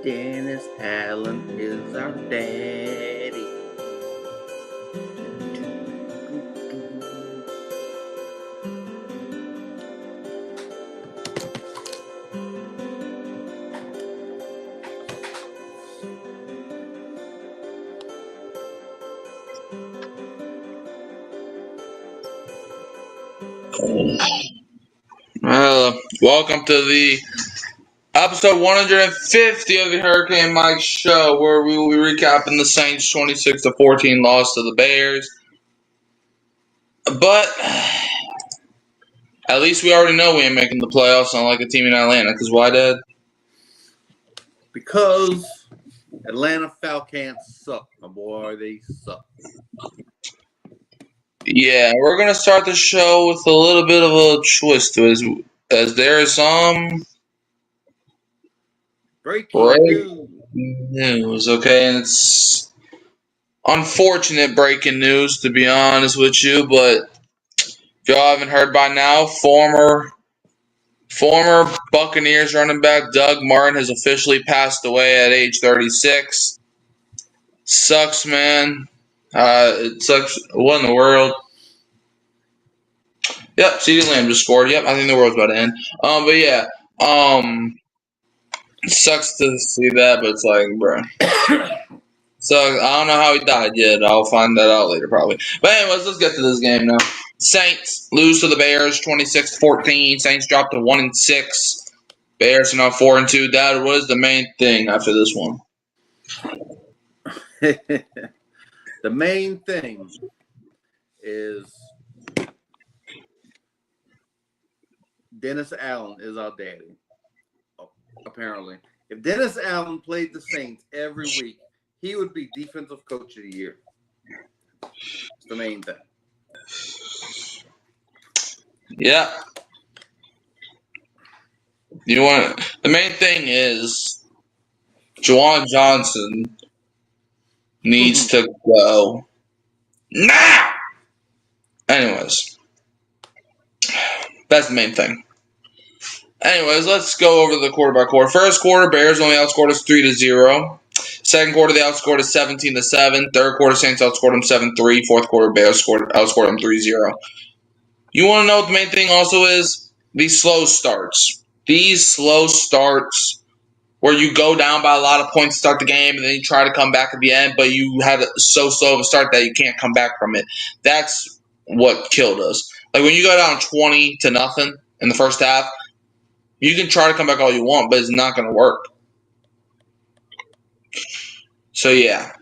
Dennis Allen is our daddy. Welcome to the episode 150 of the Hurricane Mike Show, where we will be recapping the Saints' 26-14 loss to the Bears. But at least we already know we ain't making the playoffs, unlike a team in Atlanta. Because why, Dad? Because Atlanta Falcons suck, my boy. They suck. Yeah, we're gonna start the show with a little bit of a twist to it, as there is some breaking news. Okay, and it's unfortunate breaking news, to be honest with you, but if y'all haven't heard by now, former Buccaneers running back Doug Martin has officially passed away at age 36. Sucks, man. It sucks. What in the world? Yep, CeeDee Lamb just scored. Yep, I think the world's about to end. But yeah, it sucks to see that, but it's like, bro. So I don't know how he died yet. I'll find that out later, probably. But anyways, let's get to this game now. Saints lose to the Bears, 26-14. Saints dropped to 1-6. Bears are now 4-2. Dad, what is the main thing after this one? The main thing is Dennis Allen is our daddy. Apparently, if Dennis Allen played the Saints every week, he would be Defensive Coach of the Year. It's the main thing. Yeah. The main thing is Juwan Johnson needs to go now. Anyways, that's the main thing. Anyways, let's go over the quarter by quarter. First quarter, Bears only outscored us 3-0. Second quarter, they outscored us 17-7. Third quarter, Saints outscored them 7-3. Fourth quarter, Bears outscored them 3-0. You want to know what the main thing also is? These slow starts. These slow starts where you go down by a lot of points to start the game and then you try to come back at the end, but you had so slow of a start that you can't come back from it. That's what killed us. Like when you go down 20-0 in the first half, you can try to come back all you want, but it's not going to work. So, yeah.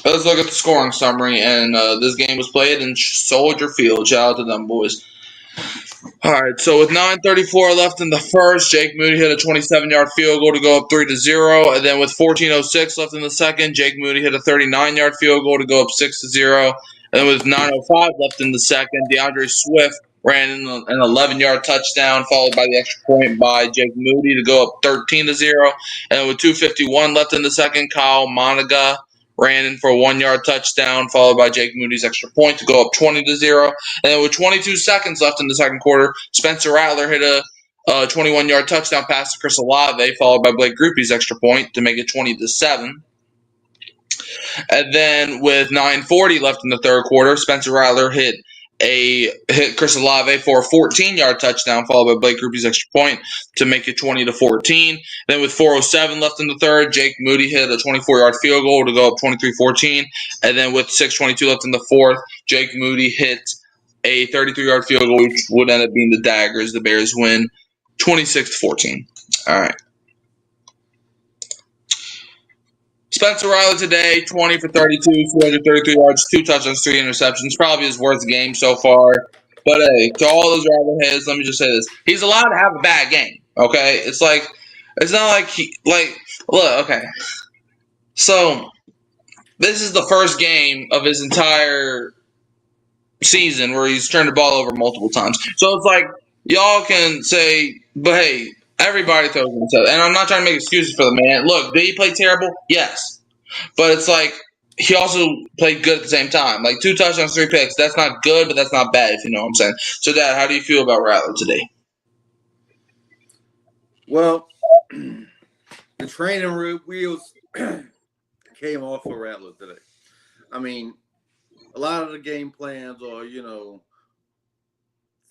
Let's look at the scoring summary. And this game was played in Soldier Field. Shout out to them boys. All right, so with 9:34 left in the first, Jake Moody hit a 27-yard field goal to go up 3-0. And then with 14:06 left in the second, Jake Moody hit a 39-yard field goal to go up 6-0. And then with 9:05 left in the second, DeAndre Swift ran in an 11-yard touchdown, followed by the extra point by Jake Moody to go up 13-0. And with 2:51 left in the second, Kyle Monaga ran in for a 1-yard touchdown, followed by Jake Moody's extra point to go up 20-0. And then with 22 seconds left in the second quarter, Spencer Rattler hit a 21-yard touchdown pass to Chris Olave, followed by Blake Grupe's extra point to make it 20-7. And then with 9:40 left in the third quarter, Spencer Rattler hit Chris Olave for a 14-yard touchdown, followed by Blake Grupe's extra point to make it 20-14. Then with 4:07 left in the third, Jake Moody hit a 24-yard field goal to go up 23-14. And then with 6:22 left in the fourth, Jake Moody hit a 33-yard field goal, which would end up being the Daggers. The Bears win 26-14. All right. Spencer Rattler today, 20 for 32, 233 yards, 2 touchdowns, 3 interceptions. Probably his worst game so far. But hey, to all those Rattler hits, let me just say this: he's allowed to have a bad game. Okay, it's not like look. Okay, so this is the first game of his entire season where he's turned the ball over multiple times. So it's like y'all can say, but hey. Everybody throws himself. And I'm not trying to make excuses for the man. Look, did he play terrible? Yes. But it's like he also played good at the same time. Like 2 touchdowns, 3 picks. That's not good, but that's not bad, if you know what I'm saying. So, Dad, how do you feel about Rattler today? Well, the training wheels came off for Rattler today. I mean, a lot of the game plans are,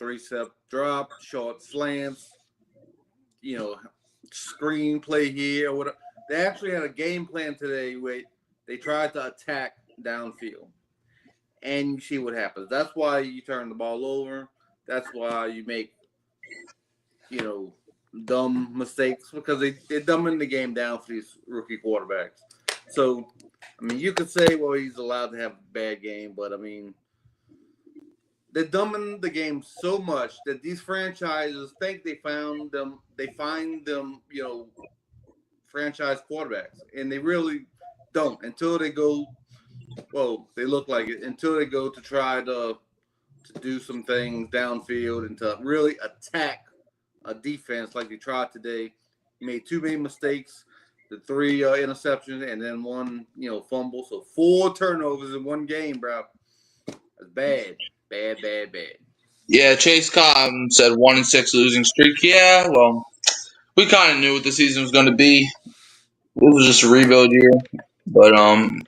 3-step drop, short slants, screen play here or whatever. They actually had a game plan today where they tried to attack downfield. And you see what happens. That's why you turn the ball over. That's why you make, dumb mistakes because they're dumbing the game down for these rookie quarterbacks. So, I mean, you could say, well, he's allowed to have a bad game, but I mean, they're dumbing the game so much that these franchises think they find them, franchise quarterbacks, and they really don't until they go. Well, they look like it until they go to try to do some things downfield and to really attack a defense like they tried today. He made too many mistakes, the 3 interceptions, and then 1, fumble. So 4 turnovers in one game, bro. That's bad. Bad. Yeah, Chase Cotton said 1-6 losing streak. Yeah, well, we kind of knew what the season was going to be. It was just a rebuild year, but and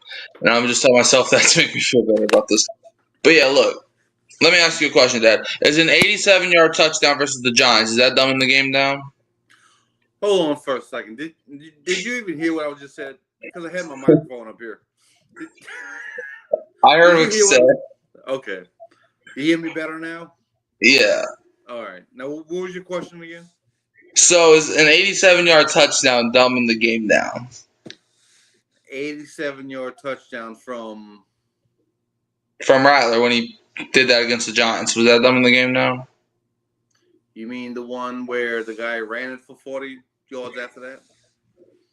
I'm just telling myself that to make me feel better about this. But yeah, look, let me ask you a question, Dad. Is an 87-yard touchdown versus the Giants, is that dumbing the game down? Hold on for a second. Did you even hear what I just said? Because I had my microphone up here. I heard what you said. Okay. You hear me better now? Yeah. All right. Now, what was your question again? So is an 87-yard touchdown dumbing the game down? 87-yard touchdown from Rattler when he did that against the Giants. Was that dumbing the game down? You mean the one where the guy ran it for 40 yards after that?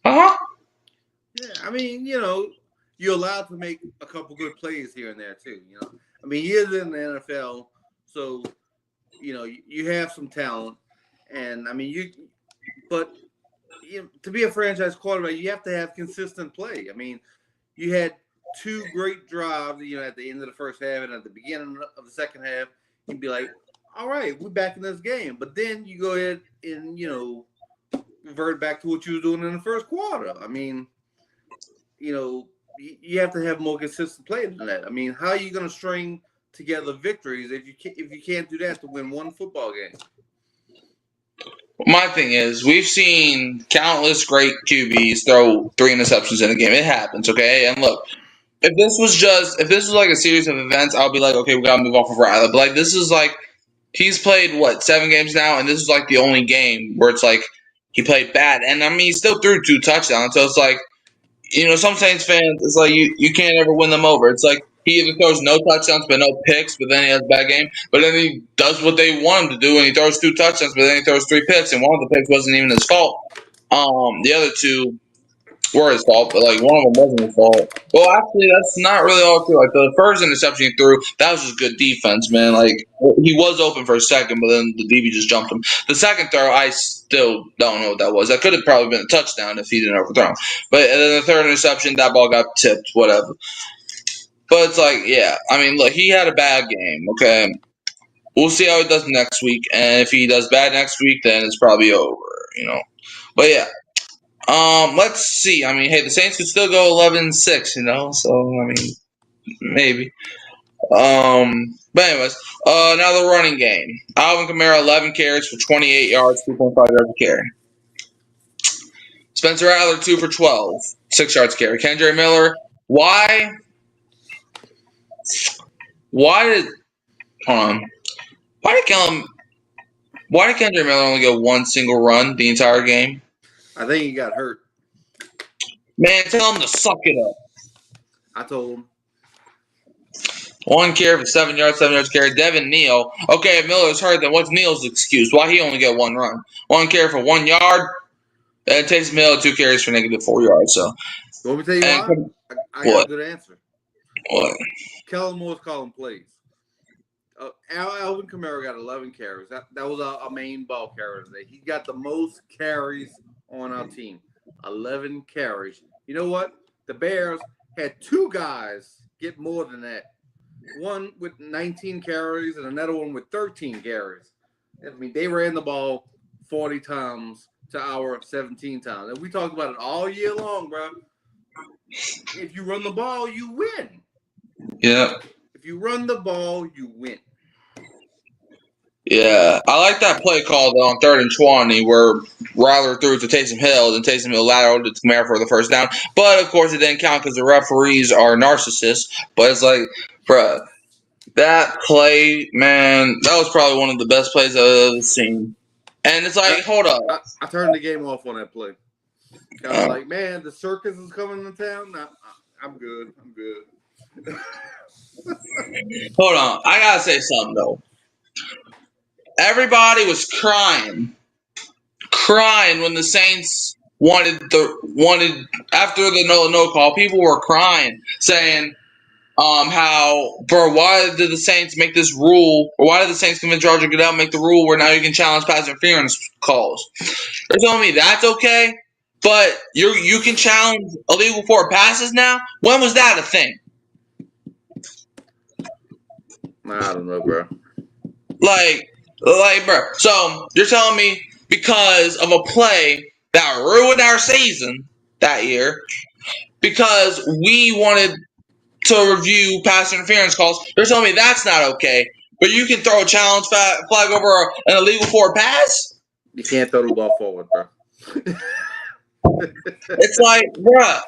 Uh-huh. Yeah, I mean, you're allowed to make a couple good plays here and there too. I mean, he is in the NFL, so you have some talent, and I mean, but to be a franchise quarterback, you have to have consistent play. I mean, you had 2 great drives, at the end of the first half and at the beginning of the second half. You'd be like, all right, we're back in this game. But then you go ahead and, revert back to what you were doing in the first quarter. I mean, you have to have more consistent play than that. I mean, how are you going to string together victories if you can't do that to win one football game? My thing is, we've seen countless great QBs throw 3 interceptions in a game. It happens, okay? And look, if this was like a series of events, I'll be like, okay, we gotta move off of Riley. But like, this is like, he's played 7 games now, and this is like the only game where it's like he played bad. And I mean, he still threw 2 touchdowns, so it's like, some Saints fans, it's like you can't ever win them over. It's like he either throws no touchdowns but no picks, but then he has a bad game. But then he does what they want him to do, and he throws 2 touchdowns, but then he throws 3 picks, and one of the picks wasn't even his fault. The other 2 were his fault, but like one of them wasn't his fault. Well, actually, that's not really all true. Like the first interception he threw, that was just good defense, man. Like he was open for a second, but then the DB just jumped him. The second throw, I still don't know what that was. That could have probably been a touchdown if he didn't overthrow him. But then the third interception, that ball got tipped, whatever. But it's like, yeah, I mean, look, he had a bad game. Okay, we'll see how he does next week, and if he does bad next week, then it's probably over. But yeah. Let's see. I mean, hey, the Saints could still go 11-6, So I mean, maybe. But anyways, now the running game. Alvin Kamara 11 carries for 28 yards, 2.5 yards a carry. Spencer Rattler 2 for 12, 6 yards a carry. Kendre Miller, why did Kendre Miller only get 1 single run the entire game? I think he got hurt. Man, tell him to suck it up. I told him. 1 carry for 7 yards, 7 yards carry. Devin Neal. Okay, if Miller's hurt, then what's Neal's excuse? Why he only get 1 run? 1 carry for 1 yard. And Taysom Hill 2 carries for -4 yards. So. Let me tell you why. I got a good answer. What? Kellen Moore's calling plays. Alvin Kamara got 11 carries. That was our main ball carrier today. He got the most carries on our team. 11 carries. You know what? The Bears had 2 guys get more than that. One with 19 carries and another one with 13 carries. I mean, they ran the ball 40 times to our 17 times. And we talk about it all year long, bro. If you run the ball, you win. Yeah. If you run the ball, you win. Yeah, I like that play call though on 3rd and 20 where Ryler threw it to Taysom Hill, and Taysom Hill lateraled it to Kamara for the first down. But of course, it didn't count because the referees are narcissists. But it's like, bruh, that play, man, that was probably one of the best plays I've ever seen. And it's like, hold up. I turned the game off on that play. I was like, man, the circus is coming to town. Nah, I'm good. I'm good. Hold on. I got to say something, though. Everybody was crying when the Saints wanted after the no call. People were crying, saying, why did the Saints make this rule, or why did the Saints convince Roger Goodell to make the rule where now you can challenge pass interference calls? They're telling me that's okay, but you can challenge illegal forward passes now? When was that a thing? I don't know, bro. Like, bro. So you're telling me because of a play that ruined our season that year, because we wanted to review pass interference calls, you're telling me that's not okay, but you can throw a challenge flag over an illegal forward pass? You can't throw the ball forward, bro. It's like, bruh.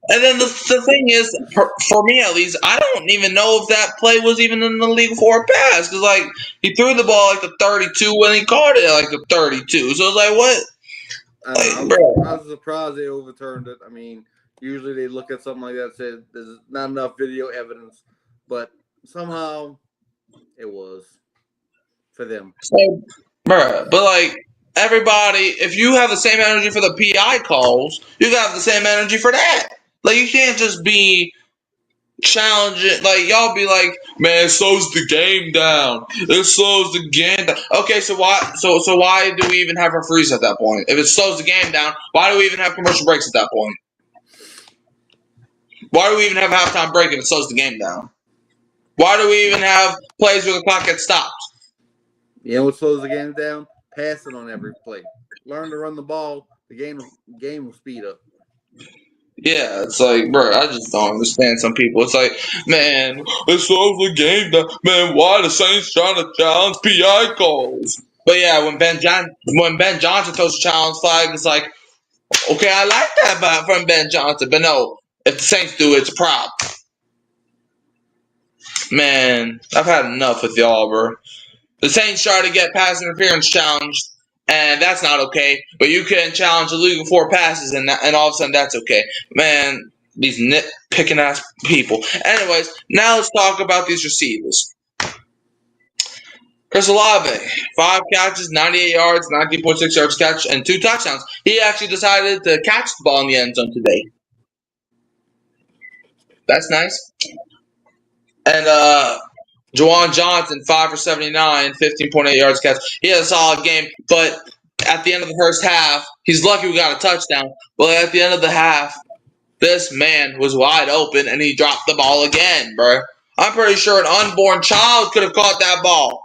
And then the thing is, for me at least, I don't even know if that play was even an illegal forward pass. Because, like, he threw the ball like the 32 when he caught it at like the 32. So it's like, what? I was surprised they overturned it. I mean, usually they look at something like that and say there's not enough video evidence. But somehow it was for them. So, bruh, but like, everybody, if you have the same energy for the PI calls, you gotta have the same energy for that. Like, you can't just be challenging. Like, y'all be like, man, it slows the game down. It slows the game down. Okay, so why? So why do we even have referees at that point? If it slows the game down, why do we even have commercial breaks at that point? Why do we even have a halftime break if it slows the game down? Why do we even have plays where the clock gets stopped? You know what slows the game down? Passing on every play. Learn to run the ball. The game will speed up. Yeah, it's like, bro, I just don't understand some people. It's like, man, it slows the game down. Man, why the Saints trying to challenge PI calls? But yeah, when Ben Johnson throws a challenge flag, it's like, okay, I like that from Ben Johnson, but no, if the Saints do it, it's a problem. Man, I've had enough with y'all, bro. The Saints try to get pass interference challenged, and that's not okay. But you can challenge illegal forward passes, and all of a sudden that's okay. Man, these nitpicking ass people. Anyways, now let's talk about these receivers. Chris Olave, 5 catches, 98 yards, 19.6 yards catch, and 2 touchdowns. He actually decided to catch the ball in the end zone today. That's nice. And Juwan Johnson, 5 for 79, 15.8 yards catch. He had a solid game, but at the end of the first half, he's lucky we got a touchdown. But at the end of the half, this man was wide open, and he dropped the ball again, bro. I'm pretty sure an unborn child could have caught that ball.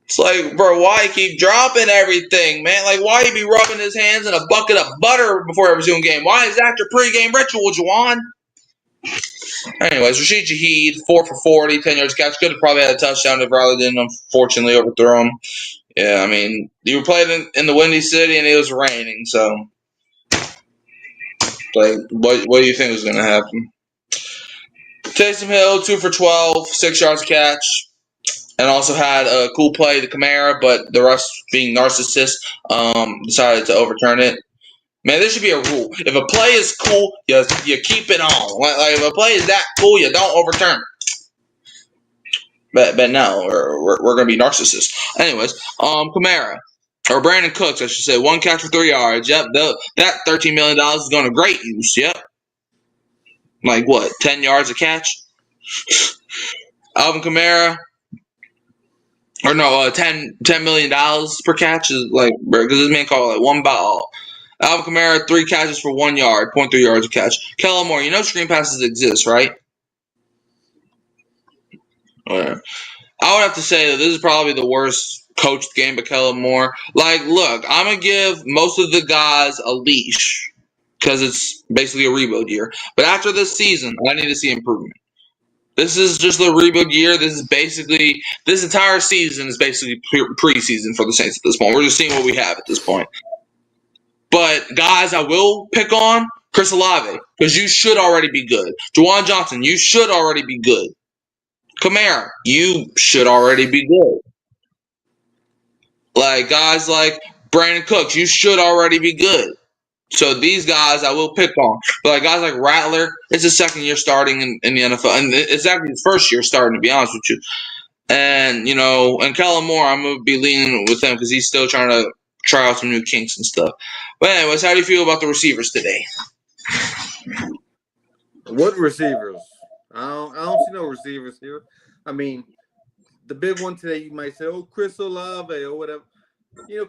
It's like, bro, why keep dropping everything, man? Like, why you be rubbing his hands in a bucket of butter before every Zoom game? Why is that your pregame ritual, Juwan? Anyways, Rashid Shaheed, 4 for 40, 10 yards catch. Could have probably had a touchdown if Riley didn't unfortunately overthrow him. Yeah, I mean, you were playing in the Windy City and it was raining, so like, what do you think was going to happen? Taysom Hill, 2 for 12, 6 yards catch, and also had a cool play to Kamara, but the rest being narcissists decided to overturn it. Man, there should be a rule. If a play is cool, you keep it on. Like if a play is that cool, you don't overturn it. But no, we're gonna be narcissists. Anyways, Kamara or Brandon Cooks, I should say, 1 catch for 3 yards. Yep, that $13 million is going to great use. Yep, like what, 10 yards a catch? Alvin Kamara, or no, $10 million per catch is like, because this man called it like one ball. Alvin Kamara, 3 catches for 1 yard, 0.3 yards a catch. Kellen Moore, you know screen passes exist, right? I would have to say that this is probably the worst coached the game by Kellen Moore. Like, look, I'm gonna give most of the guys a leash because it's basically a rebuild year. But after this season, I need to see improvement. This is just a rebuild year. This entire season is basically preseason for the Saints at this point. We're just seeing what we have at this point. But guys, I will pick on Chris Olave because you should already be good. Juwan Johnson, you should already be good. Kamara, you should already be good. Like guys like Brandon Cooks, you should already be good. So these guys I will pick on. But like guys like Rattler, it's his second year starting in the NFL. And it's actually his first year starting, to be honest with you. And, and Kellen Moore, I'm going to be leaning with him because he's still trying to try out some new kinks and stuff. But anyways, how do you feel about the receivers today? What receivers? I don't see no receivers here. I mean, the big one today, you might say, oh, Chris Olave or whatever.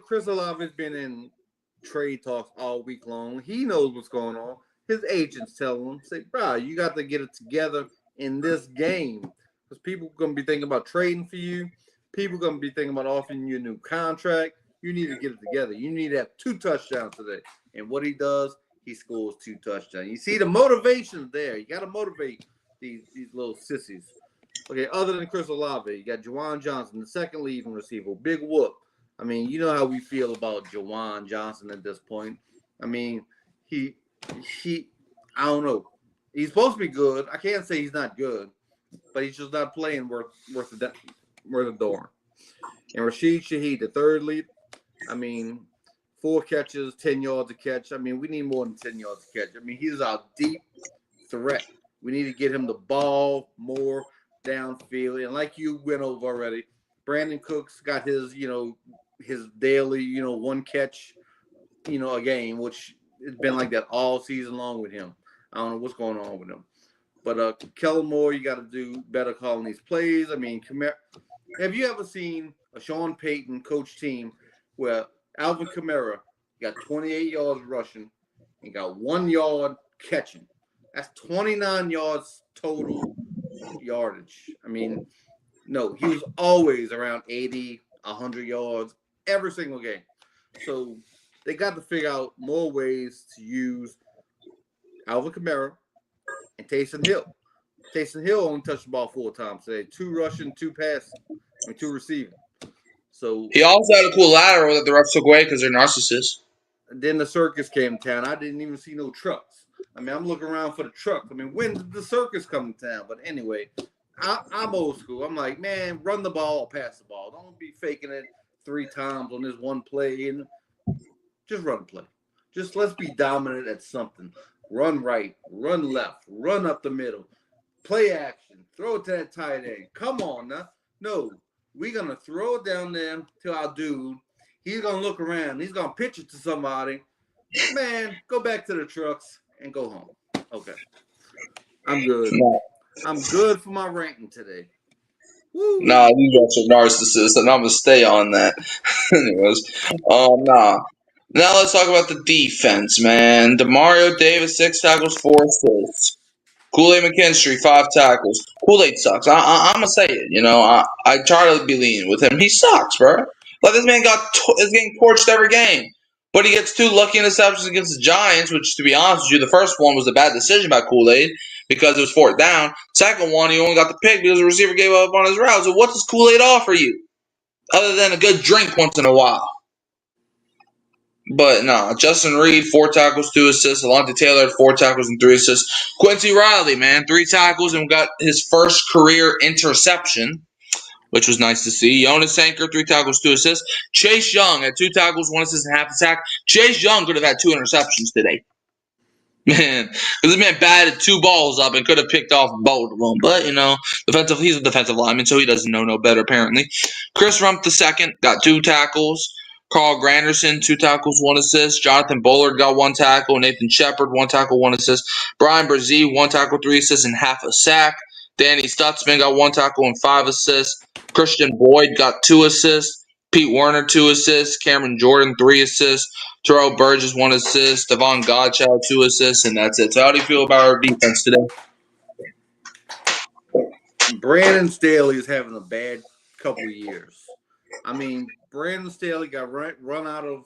Chris Olave has been in trade talks all week long. He knows what's going on. His agents tell him, say, bro, you got to get it together in this game. Because people are going to be thinking about trading for you. People are going to be thinking about offering you a new contract. You need to get it together. You need to have 2 touchdowns today. And what he does, he scores 2 touchdowns. You see the motivation there. You got to motivate these little sissies. Okay, other than Chris Olave, you got Juwan Johnson, the second leading receiver, big whoop. I mean, you know how we feel about Juwan Johnson at this point. I mean, he I don't know. He's supposed to be good. I can't say he's not good, but he's just not playing worth a door. And Rashid Shaheed, the third lead, I mean, 4 catches, 10 yards a catch. I mean, we need more than 10 yards a catch. I mean, he's our deep threat. We need to get him the ball more downfield. And like you went over already, Brandon Cooks got his daily, 1 catch, a game, which it's been like that all season long with him. I don't know what's going on with him. But Kellen Moore, you got to do better calling these plays. I mean, have you ever seen a Sean Payton coach team where Alvin Kamara got 28 yards rushing and got 1 yard catching? That's 29 yards total yardage. I mean, no, he was always around 80, 100 yards every single game. So they got to figure out more ways to use Alvin Kamara and Taysom Hill. Taysom Hill only touched the ball 4 times today. 2 rushing, 2 passing, and 2 receiving. So he also had a cool lateral that the refs took away because they're narcissists. Then the circus came to town. I didn't even see no trucks. I mean, I'm looking around for the trucks. I mean, when did the circus come to town? But anyway, I'm old school. I'm like, man, run the ball or pass the ball. Don't be faking it 3 times on this one play. And just run the play. Just let's be dominant at something. Run right, run left, run up the middle. Play action. Throw it to that tight end. Come on now. No, we're going to throw it down there to our dude. He's going to look around. He's going to pitch it to somebody. Man, go back to the trucks and go home. Okay. I'm good. I'm good for my ranking today. Woo. Nah, you guys are narcissists, and I'm going to stay on that. Anyways, nah. Now let's talk about the defense, man. Demario Davis, 6 tackles, 4 assists. Kool-Aid McKinstry, 5 tackles. Kool-Aid sucks. I'm going to say it, I try to be lenient with him. He sucks, bro. Like, this man is getting torched every game. But he gets 2 lucky interceptions against the Giants, which, to be honest with you, the first one was a bad decision by Kool-Aid because it was 4th down. Second one, he only got the pick because the receiver gave up on his route. So what does Kool-Aid offer you other than a good drink once in a while? But no, Justin Reed, 4 tackles, 2 assists. Alontae Taylor, 4 tackles and 3 assists. Quincy Riley, man, 3 tackles and got his first career interception, which was nice to see. Jonas Anchor, 3 tackles, 2 assists. Chase Young had 2 tackles, 1 assist, and half a sack. Chase Young could have had 2 interceptions today. Man, because this man batted 2 balls up and could have picked off both of them. But, he's a defensive lineman, so he doesn't know no better, apparently. Chris Rump II got 2 tackles. Carl Granderson, 2 tackles, 1 assist. Jonathan Bullard got 1 tackle. Nathan Shepard, 1 tackle, 1 assist. Brian Brzee, 1 tackle, 3 assists, and half a sack. Danny Stutzman got 1 tackle and 5 assists. Christian Boyd got 2 assists. Pete Werner, 2 assists. Cameron Jordan, 3 assists. Terrell Burgess, 1 assist. Devon Godchild, 2 assists, and that's it. So how do you feel about our defense today? Brandon Staley is having a bad couple of years. I mean, Brandon Staley got run out of,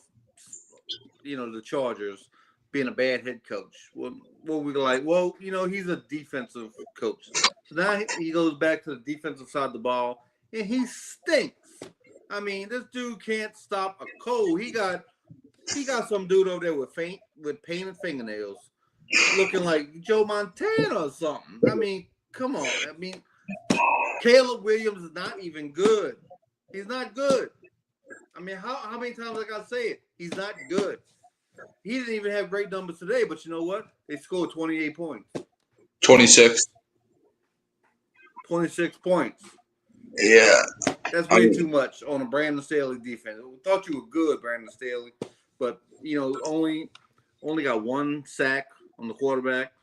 the Chargers being a bad head coach. Well, what we like? Well, he's a defensive coach. So now he goes back to the defensive side of the ball, and he stinks. I mean, this dude can't stop a cold. He got some dude over there with painted fingernails, looking like Joe Montana or something. I mean, come on. I mean, Caleb Williams is not even good. He's not good. I mean, how many times I gotta say it? He's not good. He didn't even have great numbers today, but you know what? They scored 28 points. 26. 26 points. Yeah. That's way too much on a Brandon Staley defense. We thought you were good, Brandon Staley, but only got one sack on the quarterback.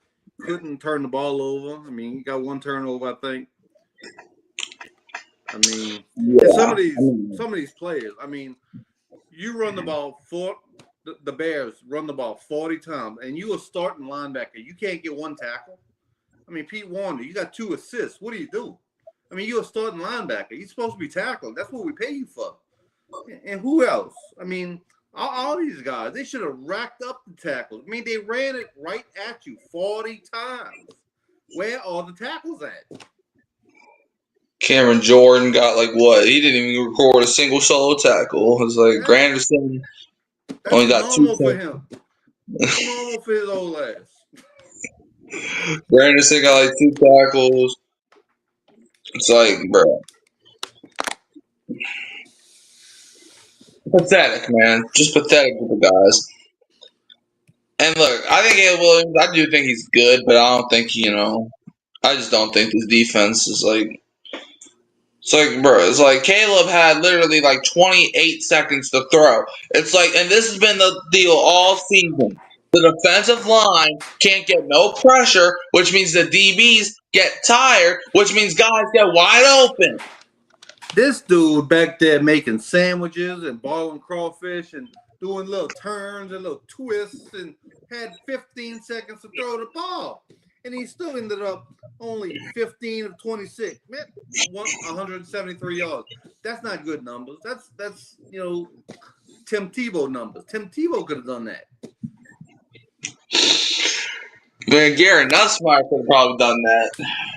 Couldn't turn the ball over. I mean, he got one turnover, I think. I mean, some of these players. I mean, you run the ball the Bears run the ball 40 times, and you a starting linebacker. You can't get one tackle. I mean, Pete Warner, you got 2 assists. What do you do? I mean, you're a starting linebacker. You're supposed to be tackled. That's what we pay you for. And who else? I mean, all these guys, they should have racked up the tackles. I mean, they ran it right at you 40 times. Where are the tackles at? Cameron Jordan got what? He didn't even record a single solo tackle. It was like Granderson only got 2 for him. That's normal for his old ass. Granderson got 2 tackles. It's like, bro. Pathetic, man. Just pathetic with the guys. And look, I think Caleb Williams, I do think he's good, but I don't think, I just don't think this defense is it's like, bro, it's like Caleb had literally 28 seconds to throw. It's like, and this has been the deal all season. The defensive line can't get no pressure, which means the DBs get tired, which means guys get wide open. This dude back there making sandwiches and boiling crawfish and doing little turns and little twists and had 15 seconds to throw the ball. And he still ended up only 15 of 26. Man, 173 yards. That's not good numbers. That's Tim Tebow numbers. Tim Tebow could have done that. Man, Garrett Nussmeier could have probably done that.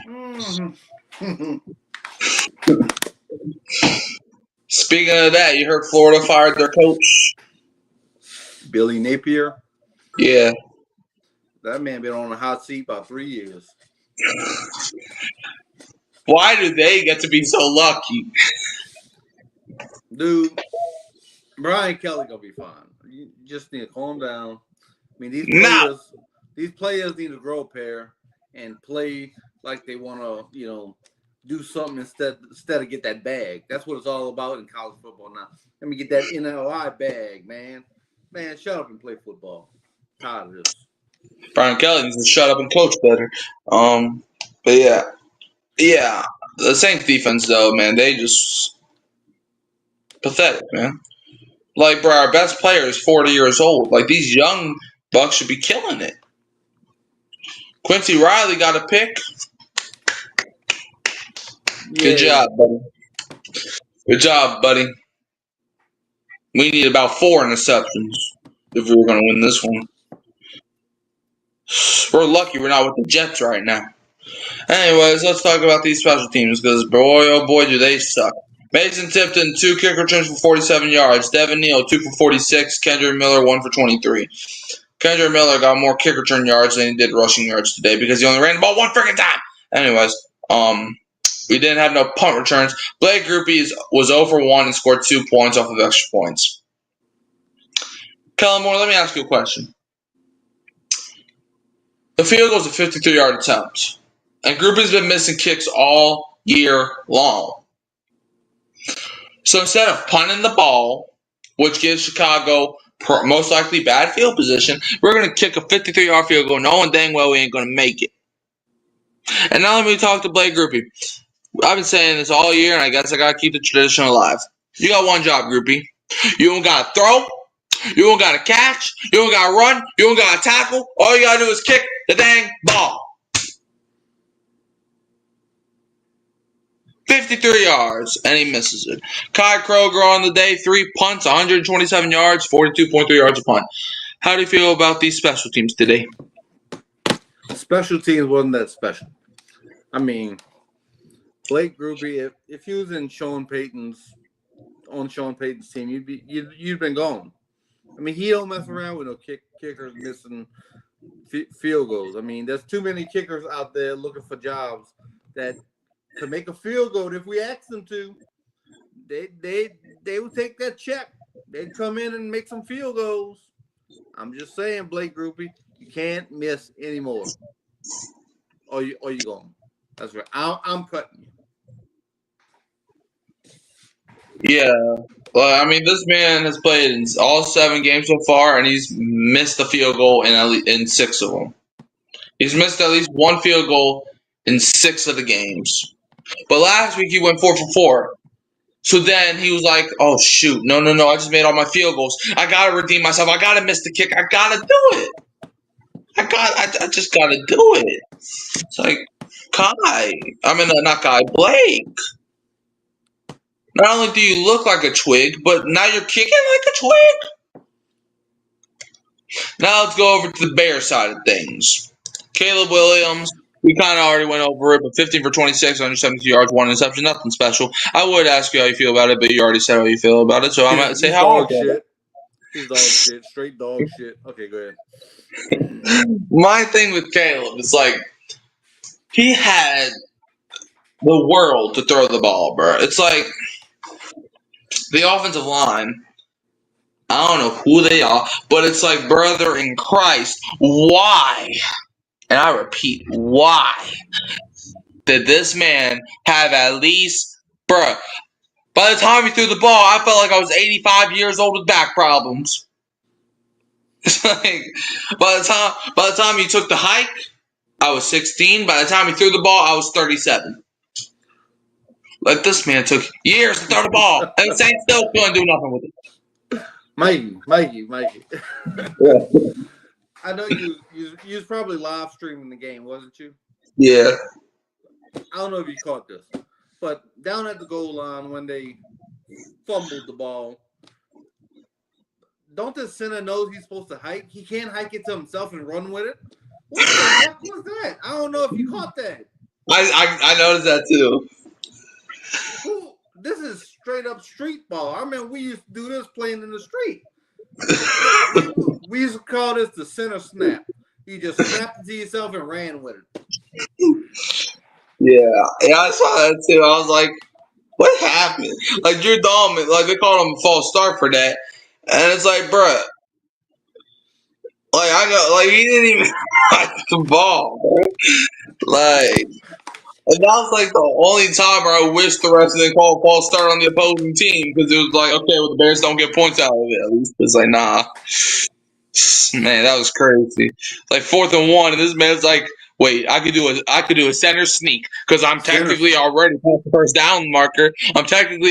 Mm-hmm. Speaking of that, you heard Florida fired their coach? Billy Napier? Yeah. That man been on the hot seat about 3 years. Why do they get to be so lucky? Dude, Brian Kelly gonna be fine. You just need to calm down. I mean, these players need to grow a pair and play like they want to, do something instead of get that bag. That's what it's all about in college football now. Let me get that NLI bag, man. Man, shut up and play football. Tired of this. Brian Kelly needs to shut up and coach better. But yeah. The Saints defense though, man, they just pathetic, man. Like, bro, our best player is 40 years old. Like, these young bucks should be killing it. Quincy Riley got a pick. Yeah. Good job, buddy. Good job, buddy. We need about 4 interceptions if we were going to win this one. We're lucky we're not with the Jets right now. Anyways, let's talk about these special teams because, boy, oh boy, do they suck. Mason Tipton, 2 kick returns for 47 yards. Devin Neal, 2 for 46. Kendrick Miller, 1 for 23. Kendrick Miller got more kick return yards than he did rushing yards today because he only ran the ball 1 freaking time. Anyways, we didn't have no punt returns. Blake Grupe was 0 for 1 and scored 2 points off of extra points. Kellen Moore, let me ask you a question. The field goes to 53-yard attempts, and Grupe's been missing kicks all year long. So instead of punting the ball, which gives Chicago most likely bad field position, we're going to kick a 53-yard field goal knowing dang well we ain't going to make it. And now let me talk to Blake Grupe. I've been saying this all year, and I guess I got to keep the tradition alive. You got one job, Grupe. You don't got to throw. You don't got to catch. You don't got to run. You don't got to tackle. All you got to do is kick the dang ball. 53 yards, and he misses it. Kai Kroger on the day, 3 punts, 127 yards, 42.3 yards a punt. How do you feel about these special teams today? Special teams wasn't that special. I mean, Blake Grupe, if he was on Sean Payton's team, you'd been gone. I mean, he don't mess around with no kickers missing field goals. I mean, there's too many kickers out there looking for jobs that to make a field goal. If we ask them to, they would take that check. They'd come in and make some field goals. I'm just saying, Blake Grupe, you can't miss anymore. Or you going. That's right. I'm cutting you. Yeah. Well, I mean, this man has played in all 7 games so far, and he's missed a field goal in 6 of them. He's missed at least 1 field goal in 6 of the games. But last week he went 4 for 4. So then he was like, "Oh shoot, no! I just made all my field goals. I gotta redeem myself. I gotta miss the kick. I gotta do it. I just gotta do it." It's like, not Kai, Blake. Not only do you look like a twig, but now you're kicking like a twig. Now let's go over to the Bears side of things. Caleb Williams. We kind of already went over it, but 15 for 26, 172 yards, 1 interception, nothing special. I would ask you how you feel about it, but you already said how you feel about it, so I'm going to say how I feel. Shit. He's dog shit. Straight dog shit. Okay, go ahead. My thing with Caleb is like, he had the world to throw the ball, bro. It's like, the offensive line, I don't know who they are, but it's like, brother in Christ, why? And I repeat, why did this man have at least, bruh, by the time he threw the ball, I felt like I was 85 years old with back problems. It's like, by the time he took the hike, I was 16. By the time he threw the ball, I was 37. Like, this man took years to throw the ball, and the Saints still couldn't do nothing with it. Mikey. Yeah. I know you was probably live streaming the game, wasn't you? Yeah. I don't know if you caught this, but down at the goal line when they fumbled the ball, don't the center know he's supposed to hike? He can't hike it to himself and run with it. What the heck was that? I don't know if you caught that. I noticed that too. This is straight up street ball. I mean, we used to do this playing in the street. We used to call this the center snap. You just snapped it to yourself and ran with it. Yeah, I saw that too. I was like, what happened? Like, Drew Dahlman, like, they called him a false start for that. And it's like, bruh, like, I know, like, he didn't even like the ball, bro. Like, and that was like the only time where I wish the refs didn't call a false start on the opposing team, because it was like, okay, well, the Bears don't get points out of it. At least it's like, nah. Man, that was crazy. Like 4th and 1, and this man's like, wait, I could do a center sneak because I'm technically already past the first down marker. So I can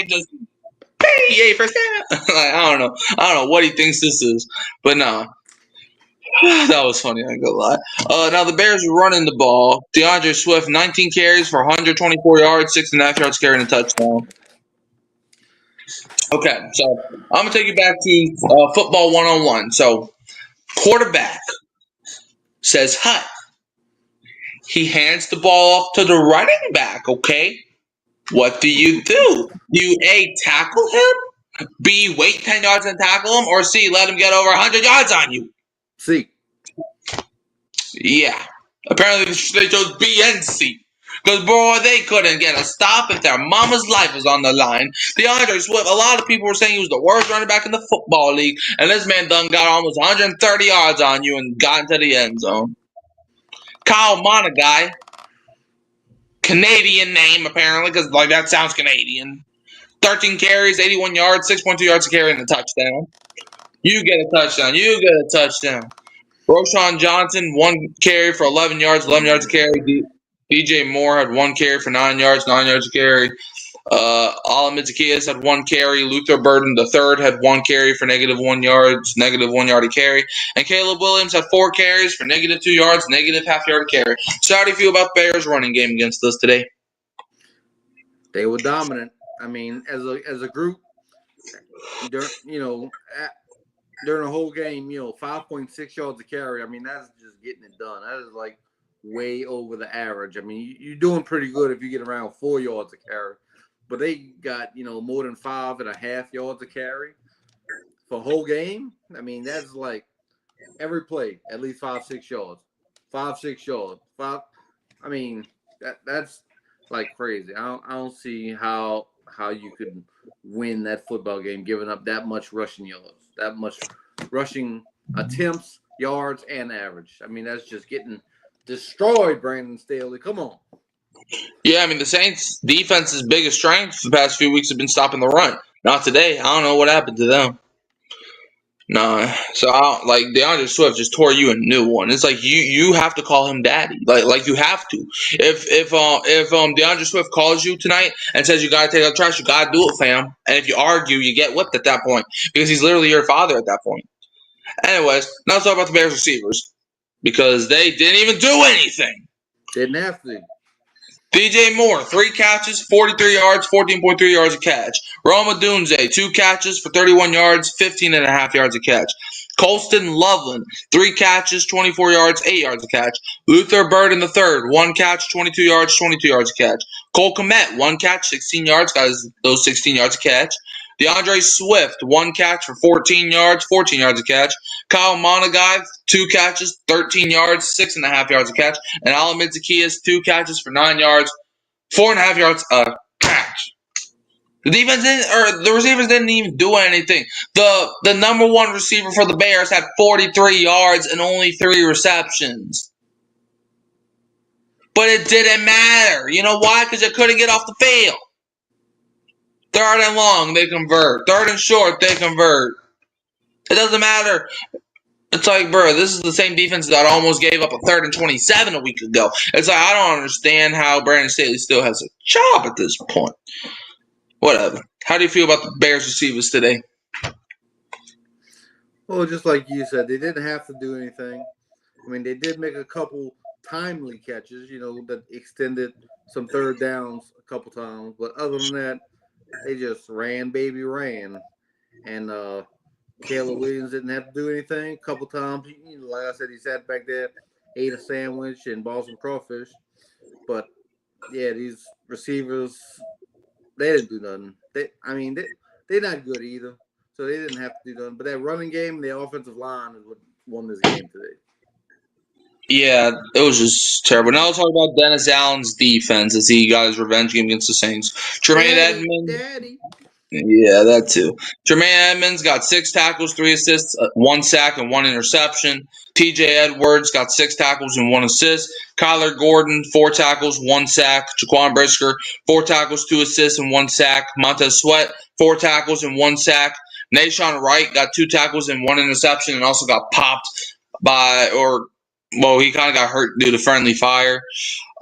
just yay first down. Like, I don't know what he thinks this is, but no. That was funny, I ain't gonna lie. Now the Bears are running the ball. DeAndre Swift, 19 carries for 124 yards, 6.5 yards carrying a touchdown. Okay, so I'm gonna take you back to football 101. So, quarterback says hut. He hands the ball off to the running back. Okay, what do? You A, tackle him, B, wait 10 yards and tackle him, or C, let him get over 100 yards on you? C. Yeah. Apparently they chose B and C. Because, boy, they couldn't get a stop if their mama's life was on the line. DeAndre Swift, a lot of people were saying he was the worst running back in the football league, and this man done got almost 130 yards on you and got into the end zone. Kyle Monagai, Canadian name, apparently, because, like, that sounds Canadian. 13 carries, 81 yards, 6.2 yards a carry, and a touchdown. You get a touchdown. Roschon Johnson, 1 carry for 11 yards a carry. DJ Moore had 1 carry for 9 yards a carry. Alamid Zacchaeus had 1 carry. Luther Burden III had 1 carry for -1 yards, -1 yard a carry. And Caleb Williams had 4 carries for -2 yards, -0.5 yard a carry. So how do you feel about Bears running game against us today? They were dominant. I mean, as a group, during during the whole game, 5.6 yards a carry. I mean, that's just getting it done. That is like way over the average. I mean, you're doing pretty good if you get around 4 yards a carry, but they got more than 5.5 yards a carry for a whole game. I mean, that's like every play at least 5-6 yards, 5-6 yards, five. I mean, that's like crazy. I don't see how you could win that football game giving up that much rushing yards, that much rushing attempts, yards, and average. I mean, that's just getting destroyed, Brandon Staley. Come on. Yeah, I mean the Saints' defense's biggest strength the past few weeks have been stopping the run. Not today. I don't know what happened to them. No, so like DeAndre Swift just tore you a new one. It's like you have to call him daddy. Like you have to. If DeAndre Swift calls you tonight and says you gotta take out the trash, you gotta do it, fam. And if you argue, you get whipped at that point because he's literally your father at that point. Anyways, now let's talk about the Bears receivers because they didn't even do anything. Didn't have to. DJ Moore, 3 catches, 43 yards, 14.3 yards a catch. Rome Odunze, 2 catches for 31 yards, 15.5 yards a catch. Colston Loveland, 3 catches, 24 yards, 8 yards a catch. Luther Burden III, 1 catch, 22 yards, 22 yards a catch. Cole Kmet, 1 catch, 16 yards, got those 16 yards a catch. DeAndre Swift, 1 catch for 14 yards, 14 yards a catch. Kyle Monagai, 2 catches, 13 yards, 6.5 yards a catch. And Alamid Zacchaeus, 2 catches for 9 yards, 4.5 yards a catch. The defense the receivers didn't even do anything. The number one receiver for the Bears had 43 yards and only 3 receptions. But it didn't matter. You know why? Because they couldn't get off the field. 3rd and long, they convert. 3rd and short, they convert. It doesn't matter. It's like, bro, this is the same defense that almost gave up a 3rd and 27 a week ago. It's like, I don't understand how Brandon Staley still has a job at this point. Whatever. How do you feel about the Bears receivers today? Well, just like you said, they didn't have to do anything. I mean, they did make a couple timely catches, that extended some 3rd downs a couple times. But other than that, they just ran, baby, ran. And Caleb Williams didn't have to do anything. A couple times, like I said, he sat back there, ate a sandwich, and bought some crawfish. But yeah, these receivers, they didn't do nothing. They're not good either, so they didn't have to do nothing. But that running game, the offensive line is what won this game today. Yeah, it was just terrible. Now let's talk about Dennis Allen's defense as he got his revenge game against the Saints. Tremaine Edmonds. Daddy. Yeah, that too. Tremaine Edmonds got 6 tackles, 3 assists, 1 sack, and 1 interception. TJ Edwards got 6 tackles and 1 assist. Kyler Gordon, 4 tackles, 1 sack. Jaquan Brisker, 4 tackles, 2 assists, and 1 sack. Montez Sweat, 4 tackles and 1 sack. Nahshon Wright got 2 tackles and 1 interception and also got popped he kind of got hurt due to friendly fire.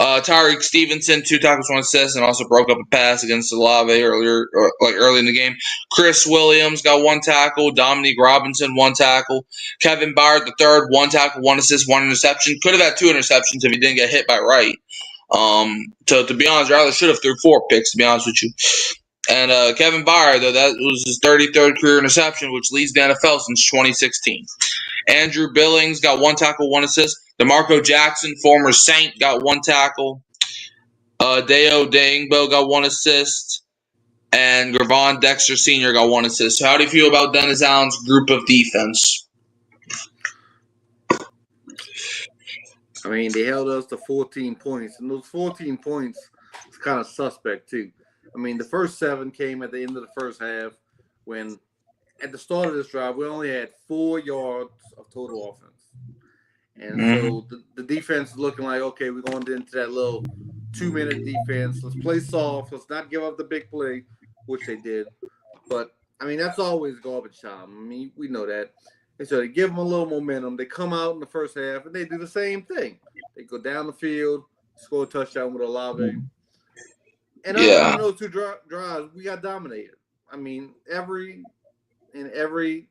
Tyreek Stevenson, 2 tackles, 1 assist, and also broke up a pass against Olave early in the game. Chris Williams got 1 tackle. Dominique Robinson, 1 tackle. Kevin Byard III, 1 tackle, 1 assist, 1 interception. Could have had 2 interceptions if he didn't get hit by Wright. To be honest, rather should have threw 4 picks, to be honest with you. And Kevin Byard, though, that was his 33rd career interception, which leads the NFL since 2016. Andrew Billings got 1 tackle, 1 assist. DeMarco Jackson, former Saint, got 1 tackle. Deo Dangbo got 1 assist. And Gervon Dexter Sr. got 1 assist. So how do you feel about Dennis Allen's group of defense? I mean, they held us to 14 points. And those 14 points is kind of suspect, too. I mean, the first 7 came at the end of the first half when at the start of this drive, we only had 4 yards of total offense. And so the defense is looking like, okay, we're going into that little 2-minute defense. Let's play soft. Let's not give up the big play, which they did. But, I mean, that's always garbage time. I mean, we know that. And so they give them a little momentum. They come out in the first half, and they do the same thing. They go down the field, score a touchdown with Olave. And other than those 2 drives, we got dominated. I mean, in every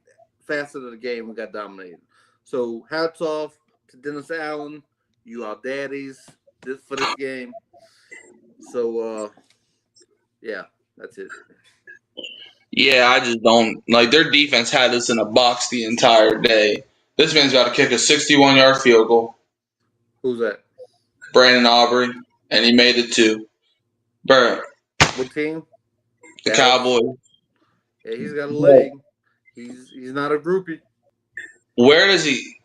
facet of the game, we got dominated. So hats off to Dennis Allen. You are daddies for this game. So Yeah, that's it. Yeah, I just don't like their defense had us in a box the entire day. This man's about to kick a 61-yard field goal, Who's that? Brandon Aubrey, and he made it too. Bro, What team? the Dallas. Cowboys. Yeah, he's got a leg. He's not a groupie. Where does he?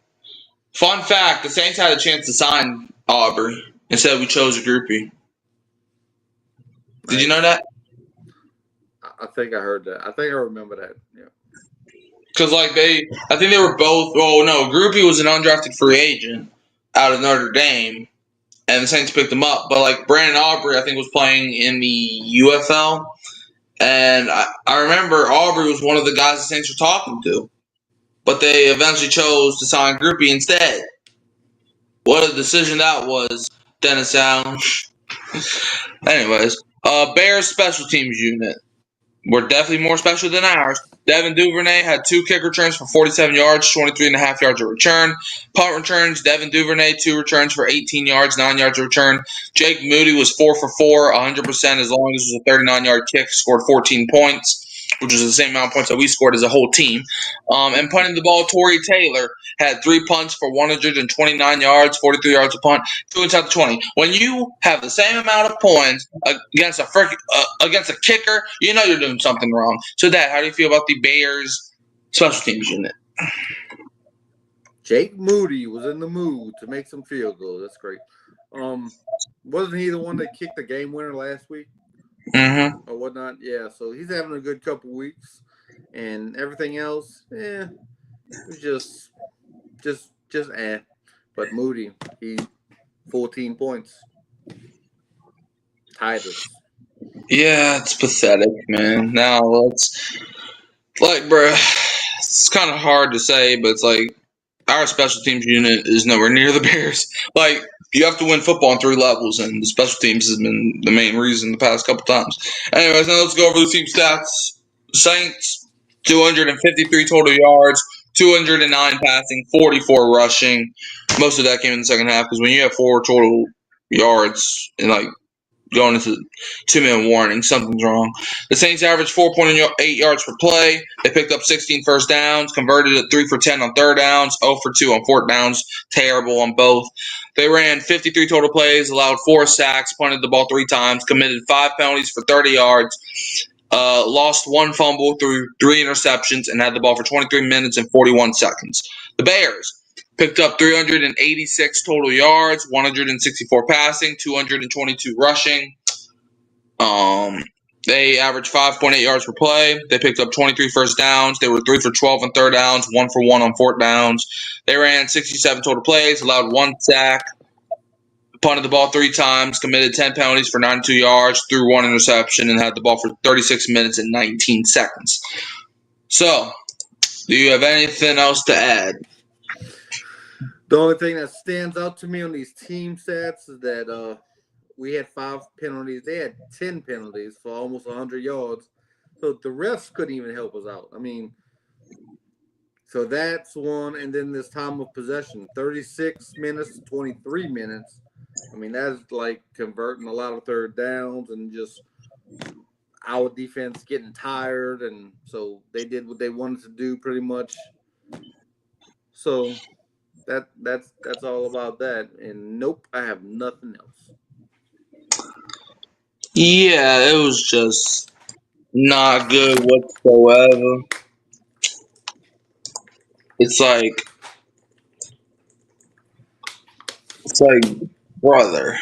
Fun fact: the Saints had a chance to sign Aubrey. Instead, we chose a groupie. Did you know that? I think I heard that. I think I remember that. Yeah. Because I think they were both. Oh no, groupie was an undrafted free agent out of Notre Dame, and the Saints picked him up. But like Brandon Aubrey, I think was playing in the UFL, and I remember Aubrey was one of the guys the Saints were talking to, but they eventually chose to sign Groupie instead. What a decision that was, Dennis Allen. Anyways, Bears special teams unit were definitely more special than ours. Devin Duvernay had 2 kick returns for 47 yards, 23.5 yards of return. Punt returns, Devin Duvernay, 2 returns for 18 yards, 9 yards of return. Jake Moody was 4 for 4, 100% as long as it was a 39-yard kick, scored 14 points, which was the same amount of points that we scored as a whole team. And punting the ball, Torrey Taylor had 3 punts for 129 yards, 43 yards a punt, 2 inside the 20. When you have the same amount of points against a kicker, you know you're doing something wrong. So, Dad, how do you feel about the Bears special teams unit? Jake Moody was in the mood to make some field goals. That's great. Wasn't he the one that kicked the game winner last week? Mm-hmm. Or whatnot? Yeah, so he's having a good couple weeks, and everything else, it was just But Moody, he 14 points. Tied us. Yeah, it's pathetic, man. Now bro, it's kind of hard to say, but it's like our special teams unit is nowhere near the Bears. Like, you have to win football on 3 levels, and the special teams has been the main reason the past couple times. Anyways, now let's go over the team stats. Saints, 253 total yards, 209 passing, 44 rushing. Most of that came in the second half because when you have 4 total yards and going into 2-minute warning, something's wrong. The Saints averaged 4.8 yards per play. They picked up 16 first downs, converted at 3 for 10 on third downs, 0 for 2 on fourth downs, terrible on both. They ran 53 total plays, allowed 4 sacks, punted the ball 3 times, committed 5 penalties for 30 yards, lost 1 fumble through 3 interceptions, and had the ball for 23 minutes and 41 seconds. The Bears picked up 386 total yards, 164 passing, 222 rushing. They averaged 5.8 yards per play. They picked up 23 first downs. They were 3 for 12 on third downs, 1 for 1 on fourth downs. They ran 67 total plays, allowed 1 sack, punted the ball 3 times, committed 10 penalties for 92 yards, threw 1 interception, and had the ball for 36 minutes and 19 seconds. So, do you have anything else to add? The only thing that stands out to me on these team stats is that we had 5 penalties. They had 10 penalties for almost 100 yards. So the refs couldn't even help us out. I mean, so that's one. And then this time of possession, 36 minutes to 23 minutes. I mean, that's like converting a lot of third downs and just our defense getting tired. And so they did what they wanted to do pretty much. So that's all about that. And nope, I have nothing else. Yeah, it was just not good whatsoever. It's like, brother,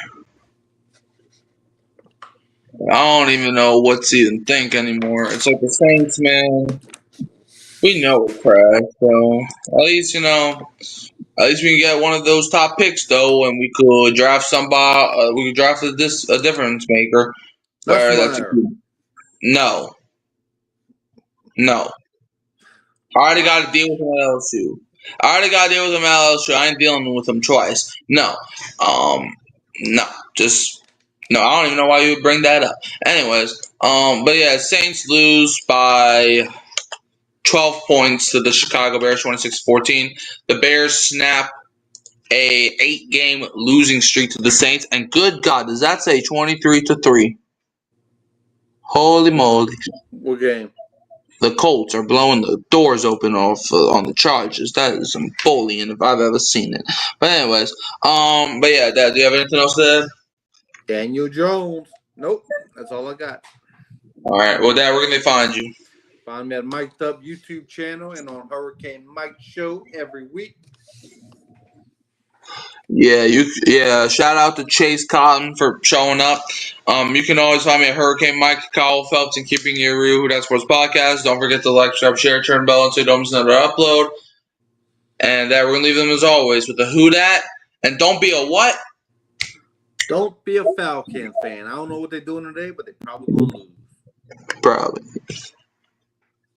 I don't even know what to even think anymore. It's like the Saints, man. We know we're trash, so at least we can get one of those top picks though, and we could draft somebody. We could draft a difference maker. Where that's no. I already got to deal with him at LSU. I ain't dealing with him twice. No. No. Just no. I don't even know why you would bring that up. Anyways, but yeah, Saints lose by 12 points to the Chicago Bears, 26-14. The Bears snap a 8-game losing streak to the Saints, and good God, does that say 23-3? Holy moly. What game? The Colts are blowing the doors open off on the Chargers. That is some bullying if I've ever seen it. But anyways, but yeah, Dad, do you have anything else to add? Daniel Jones. Nope. That's all I got. All right. Well, Dad, where can they find you? Find me at Mike'd Up YouTube channel and on Hurricane Mike Show every week. Yeah. Shout out to Chase Cotton for showing up. You can always find me at Hurricane Mike, Kyle Phelps, and Keeping It Real, Who That Sports Podcast. Don't forget to like, subscribe, share, turn bell, and so you don't miss another upload. And we're gonna leave them as always with the Who Dat. And don't be a what? Don't be a Falcon fan. I don't know what they're doing today, but they're probably gonna lose. Probably.